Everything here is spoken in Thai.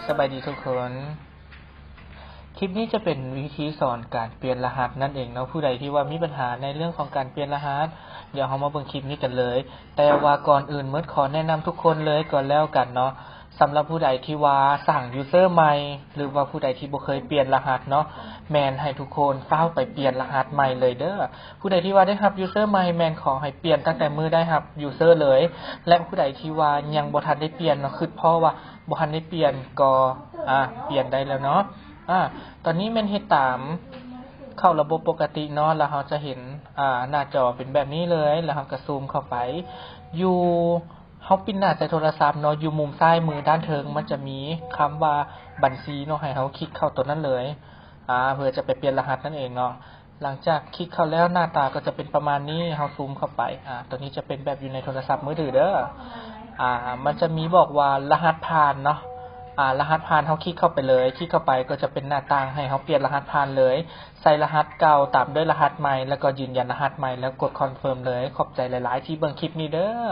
สบายดีทุกคนคลิปนี้จะเป็นวิธีสอนการเปลี่ยนรหัสนั่นเองเนาะผู้ใดที่ว่ามีปัญหาในเรื่องของการเปลี่ยนรหัสเดี๋ยวเรามาเบิ่งคลิปนี้กันเลยแต่ว่าก่อนอื่นเมื่อขอแนะนำทุกคนเลยก่อนแล้วกันเนาะสำหรับผู้ใดที่ว่าสั่งยูเซอร์ใหม่หรือว่าผู้ใดที่บ่เคยเปลี่ยนรหัสเนาะแมนให้ทุกคนเฝ้าไปเปลี่ยนรหัสใหม่เลยเด้อผู้ใดที่ว่าได้รับยูเซอร์ใหม่แมนขอให้เปลี่ยนตั้งแต่มือได้รับยูเซอร์เลยและผู้ใดที่ว่ายังบ่ทันได้เปลี่ยนเนาะคือเพราะว่าบ่ทันได้เปลี่ยนก็เปลี่ยนได้แล้วเนาะตอนนี้แม่นเฮ็ดตามเข้าระบบปกติเนาะแล้วเราจะเห็นหน้าจอเป็นแบบนี้เลยแล้วเราก็ซูมเข้าไปอยู่เฮาปิดหน้าใส่โทรศัพท์เนาะอยู่มุมซ้ายมือด้านเทิงมันจะมีคำว่าบัญชีเนาะให้เฮาคลิกเข้าตัวนั้นเลยเพื่อจะไปเปลี่ยนรหัสนั่นเองเนาะหลังจากคลิกเข้าแล้วหน้าตาก็จะเป็นประมาณนี้เฮาซูมเข้าไปตัวนี้จะเป็นแบบอยู่ในโทรศัพท์มือถือเด้อมันจะมีบอกว่ารหัสผ่านเนาะรหัสผ่านเฮาคลิกเข้าไปเลยคลิกเข้าไปก็จะเป็นหน้าต่างให้เฮาเปลี่ยนรหัสผ่านเลยใส่รหัสเก่าตามด้วยรหัสใหม่แล้วก็ยืนยันรหัสใหม่แล้วกดคอนเฟิร์มเลยขอบใจหลายๆที่เบิ่งคลิปนี้เด้อ